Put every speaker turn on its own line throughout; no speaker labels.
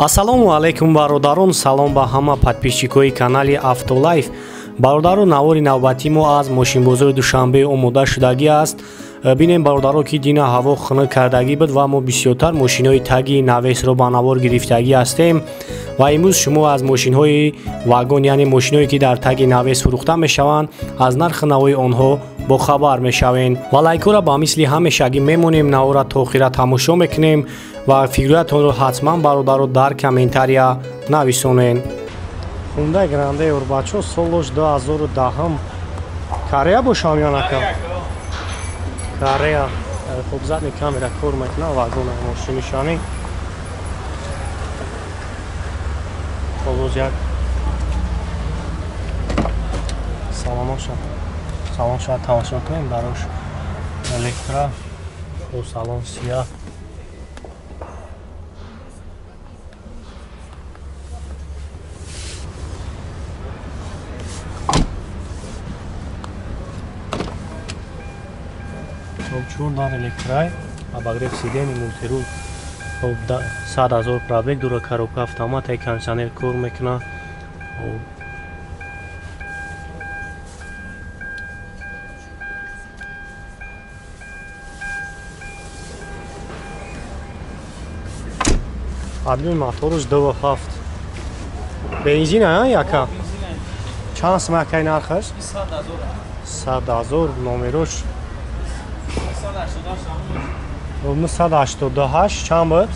Ассалому алайкум бародарон, салом ба ҳама подписчикои канали Автолайф. Бародаро, навори навбатӣ мо аз мошинбозори Душанбе омода шудагӣ аст. Бинем бародаро ки дина ҳаво хунук кардагӣ буд ва мо бисёртар мошинҳои таги навесро ба навор гирифтагӣ ҳастем ва имрӯз шумо аз мошинҳои вагон, яъне мошинҳое ки дар таги навес фурӯхта мешаванд, аз нархи навои онҳо бохабар мешавем. Ва лайкора ба мисли ҳамешагӣ мемонем, навора то охира тамошо мекунем ва фикриятонро ҳатман бародаро дар комментария нависонен. Hyundai Grande урбачо солош 2010 Корея бошам ё нака? Корея. Хуб задни камера кор мекуна вагона мошинишани. Солош як салон шояд тамошо кунем барош электро бо салон сия. Чун дар электрай абагреф сидени мултирул 100 000 пробег дура коробка автомат кондиционер кор мекуна. Админ моторуш 2.7 бензин яка чанд смакай нархаш 100 000 номерош 188 чанд буд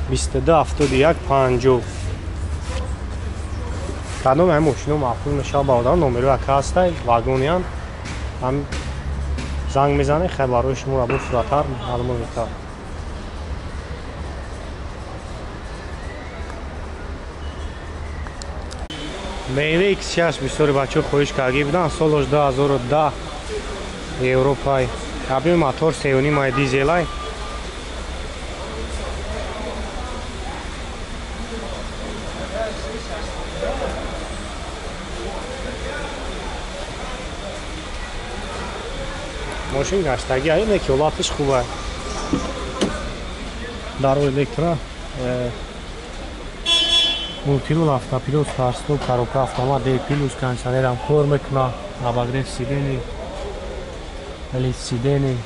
2271 50 кадом ҳам мошино маъқул мешавад бародар номеро яка ҳастай вагониян ҳам занг мезанед хай барои шумо рабо сураттар маълумот мекард. BMW X6 бисёри бачаҳо хоҳиш кардагӣ буданд солош 2010 Европай. Объем мотор 3.5 дизелай. Машин гаштагӣ аёне ки ҳолатиш хуб аст. Дар электро мултирул автопилот старт-стоп коробка автомат D+ кондиционерам кор мекуна. Обогрев сидений элит сидений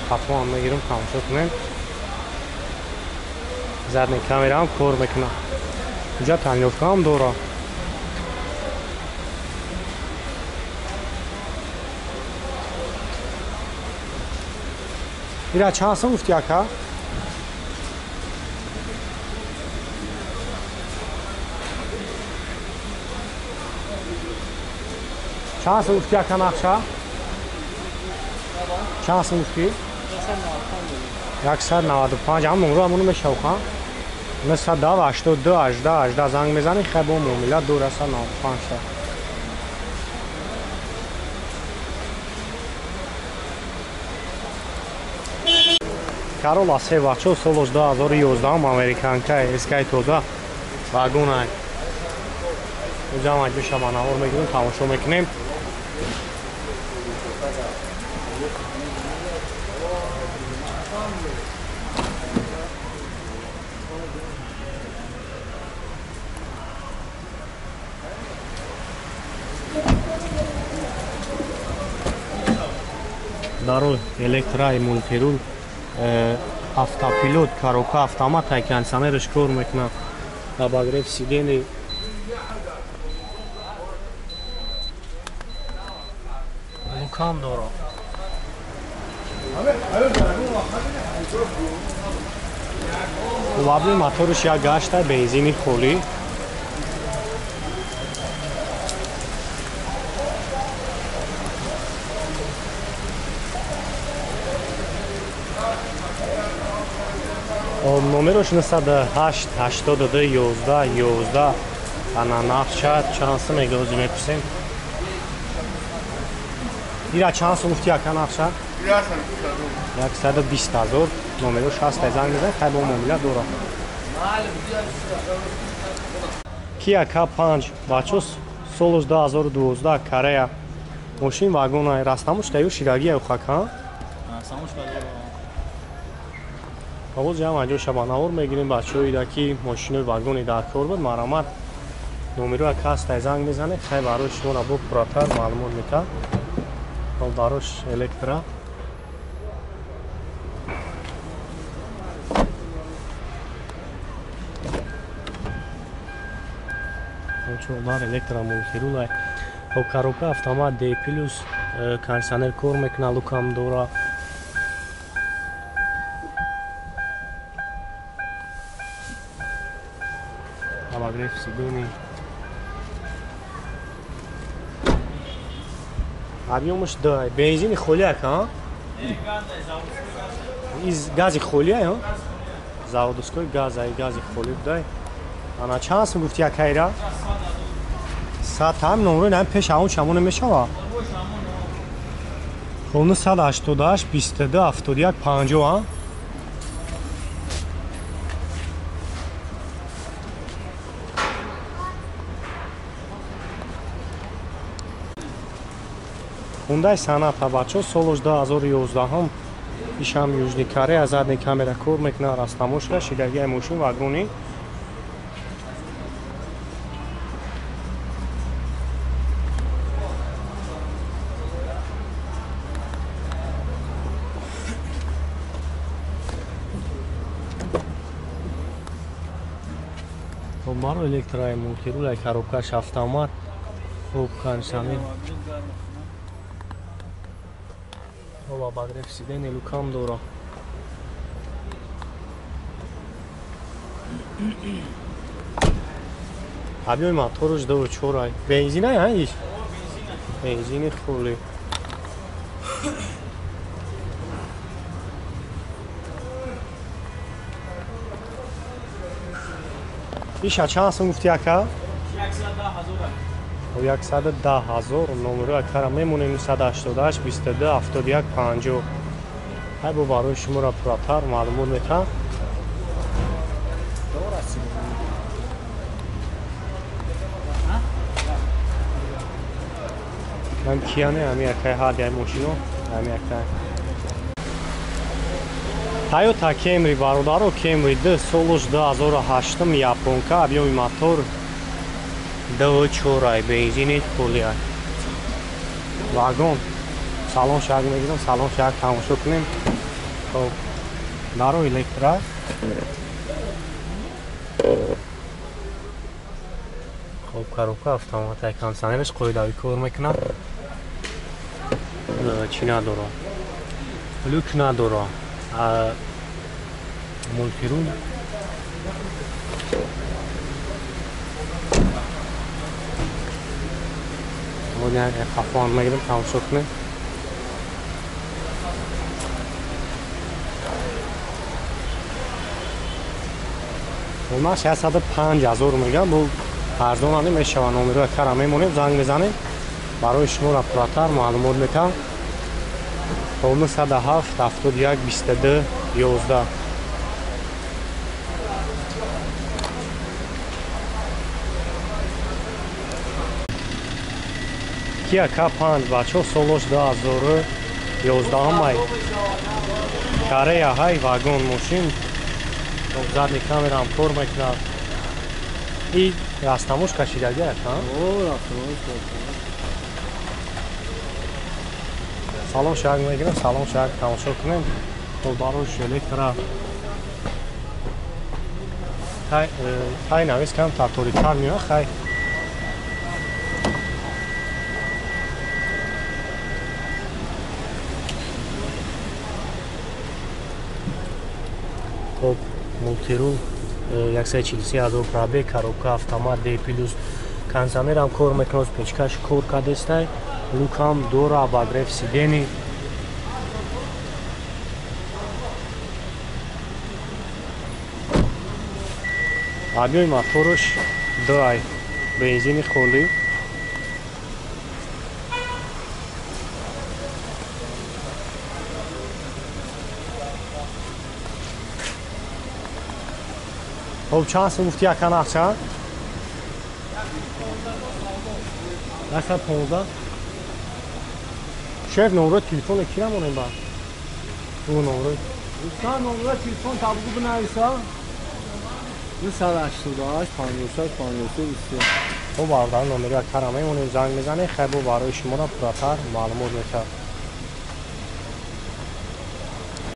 ҳатман мегирам тамошо кунем. Задни камераам кор мекуна. Инҷа танёфкаам дора. ира чанд сум гуфти ака? чанд сум гуфти ака нақша? чанд сум гуфти? 195 ҳам номеро ҳамоно мешавха 910 82 18 18 занг мезани хай бо муомила 295 Corolla C бачо солош 2011 американка эскай тоза вагонай ҷамъ биша ба навор мегирем тамошо мекунем. Даро электрай мултирул автопилот коробка автомат кондиционерш кор мекуна. Обогрев сидений лукам доро. Лабли моторш як гашта бензини холӣ. номерош 908 82 11 11 ана нақша чанд сум мегозӣ мепурсем ایرا چند سوختی اکن اخشا؟ 120,000 نمرو 60 زنگ بزن خیلی با مومیلا دورا کیا کا 5 بچوس سولوش 2012 کاریا ماشین واگون راستاموش کایو شیراگی او خاکا آقا جمع اینجا شبانه‌ور میگیریم بچه‌ای که ماشین واگونی در کار بود مرامت نمرو کاست زنگ میزنه خیلی براش شما را با پراتر معلومات میده و براش الکترا چوبار الکترا مولتیرول و коробка автомат D+ кондиционер کار میکنه لوکام دورا обогрев сидений объемش да бензин холия ка из гази холия ё заводской гази холия да ана чанс гуфти якайра сатам номер нам пеш аун шамон мешава onu 188 22 71 50 ha Hyundai Sonata бачо солош 2011 ишам южни Корея задни камера кор мекна растамошка шидаги машин вагони Мару электроай мультирулай коробкаш автомат хуб кондиционер Ова багреф сидени лукам дора Абиёй моторуш 2.4 бензинай иш бензини хули Иша чанд сум гуфти ака? 110,000 номеру акара мемонем 188 22 71 50 ҳай бо барои шуморо пурратар маълумот метавам ҳам кияне ҳами акай ҳадяй мошино ҳами акай Toyota Camry бародаро Camry 2 солош 2008 японка объёми мотор 2.4 бензини холия вагон салон шаг мегирам салон шаг тамошо кунем хоб наро электра хоб коробка автомат кондиционерш қоидави кор мекунад чӣ надоро люк надоро мультирул Ona kafanı megirim tamam ne? Ona şey sadı 5000 میگم bu ارزان نمیشه نمره کارا میمونیم زنگ بزنیم برای شما را پراتر معلومات میدم اون 107 71 22 11 Kia K5 бачо солош 2011 май Корея ҳай вагон мошин задни камерам кор мекунад и растамош кашидаги аст салон шаг мегирам салон шаг тамошо кунем то барош электра ҳай навис кам таторитар меояд хай Топ мультирул 140,000 пробег, коробка автомат D+, кондиционерам кор мекунад, печкаш кор кардестай, лукам дора, обогрев сидений. Объёми моторуш 2 бензини холи. خب چند سو گفتی اکن اخچه؟ 115 شیف نمره تلفن کی نمونه با؟ اون نمره
دوستان نمره تلفن تابلو بنویسا 288 56 53
خب باردار نمره کرمه اون زنگ میزنه خب برای شما را پراتر معلومات میده